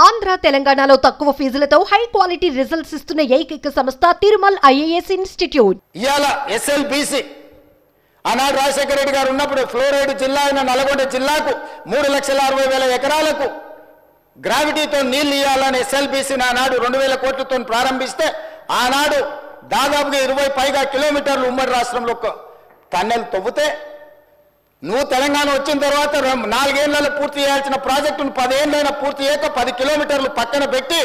ఆంధ్ర తెలంగాణలో తక్కువ ఫీజులతో high quality results ఇస్తున్న ఏకైక సంస్థ తిరుమల్ ఐఏఎస్ ఇన్స్టిట్యూట్. ఇయాల ఎస్ఎల్బిసి ఆనాడు రాజశేఖర రెడ్డి గారు ఉన్నప్పుడు ఫ్లోరైడ్ జిల్లా అయిన నల్గొండ జిల్లాకు 3,60,000 ఎకరాలకు గ్రావిటీతో నీళ్లు ఇవ్వాలని ఎస్ఎల్బిసి ఆనాడు 2,000 కోట్లతో ప్రారంభిస్తే ఆనాడు దాదాపుగా 20 పైగా కిలోమీటర్లు ఉమ్మడి రాష్ట్రంలో టన్నెల్ తవ్వుతే నువ్వు తెలంగాణ వచ్చిన తర్వాత 4 ఏళ్లలో పూర్తి చేయాల్సిన ప్రాజెక్టును 10 ఏళ్ళైనా పూర్తి చేయక 10 కిలోమీటర్లు పక్కన పెట్టి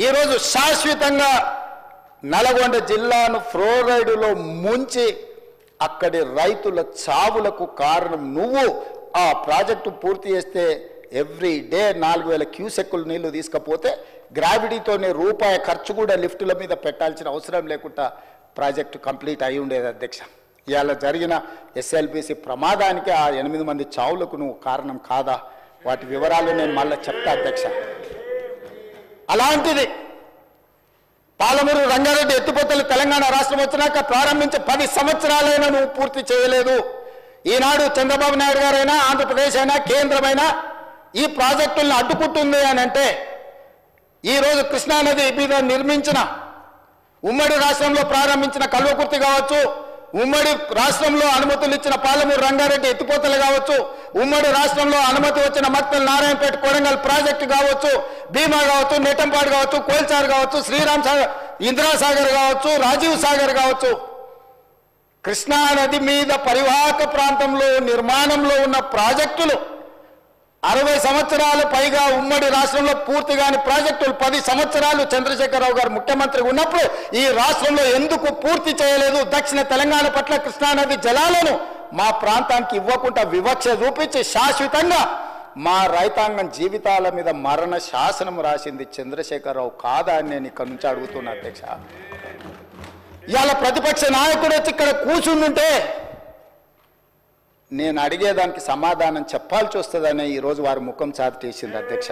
ఈరోజు శాశ్వతంగా నల్గొండ జిల్లాను ఫ్లోరైడ్లో ముంచి అక్కడి రైతుల చావులకు కారణం నువ్వు. ఆ ప్రాజెక్టు పూర్తి చేస్తే ఎవ్రీ డే 4,000 క్యూసెక్కులు నీళ్లు తీసుకపోతే గ్రావిటీతోనే రూపాయి ఖర్చు కూడా లిఫ్టుల మీద పెట్టాల్సిన అవసరం లేకుండా ప్రాజెక్టు కంప్లీట్ అయి ఉండేది అధ్యక్ష. ఇవాళ జరిగిన ఎస్ఎల్బిసి ప్రమాదానికి ఆ 8 మంది చావులకు నువ్వు కారణం కాదా? వాటి వివరాలు నేను మళ్ళీ చెప్తా అధ్యక్ష. అలాంటిది పాలమూరు రంగారెడ్డి ఎత్తిపోతలు తెలంగాణ రాష్ట్రం వచ్చినాక ప్రారంభించి 10 సంవత్సరాలైనా నువ్వు పూర్తి చేయలేదు. ఈనాడు చంద్రబాబు నాయుడు గారైనా ఆంధ్రప్రదేశ్ అయినా కేంద్రమైనా ఈ ప్రాజెక్టులను అడ్డుకుంటుంది అని అంటే ఈరోజు కృష్ణానది మీద నిర్మించిన ఉమ్మడి రాష్ట్రంలో ప్రారంభించిన కల్వకుర్తి కావచ్చు, ఉమ్మడి రాష్ట్రంలో అనుమతులు ఇచ్చిన పాలమూరు రంగారెడ్డి ఎత్తిపోతలు కావచ్చు, ఉమ్మడి రాష్ట్రంలో అనుమతి వచ్చిన మక్తల్ నారాయణపేట కొడంగల్ ప్రాజెక్టు కావచ్చు, భీమా కావచ్చు, నెట్టంపాడు కావచ్చు, కోల్చారు కావచ్చు, శ్రీరామ్ సాగర్, ఇందిరాసాగర్ కావచ్చు, రాజీవ్ సాగర్ కావచ్చు, కృష్ణా నది మీద పరివాహక ప్రాంతంలో నిర్మాణంలో ఉన్న ప్రాజెక్టులు 60 సంవత్సరాల పైగా ఉమ్మడి రాష్ట్రంలో పూర్తి కాని ప్రాజెక్టులు 10 సంవత్సరాలు చంద్రశేఖరరావు గారు ముఖ్యమంత్రిగా ఉన్నప్పుడు ఈ రాష్ట్రంలో ఎందుకు పూర్తి చేయలేదు? దక్షిణ తెలంగాణ పట్ల కృష్ణానది జలాలను మా ప్రాంతానికి ఇవ్వకుండా వివక్ష చూపించి శాశ్వతంగా మా రైతాంగం జీవితాల మీద మరణ శాసనం రాసింది చంద్రశేఖరరావు కాదా అని నేను ఇక్కడ నుంచి అడుగుతున్నా అధ్యక్ష. ఇవాళ ప్రతిపక్ష నాయకుడు వచ్చి ఇక్కడ కూర్చుంటుంటే నేను అడిగేదానికి సమాధానం చెప్పాల్సి వస్తుందనే ఈరోజు వారి ముఖం చాటు చేసింది అధ్యక్ష.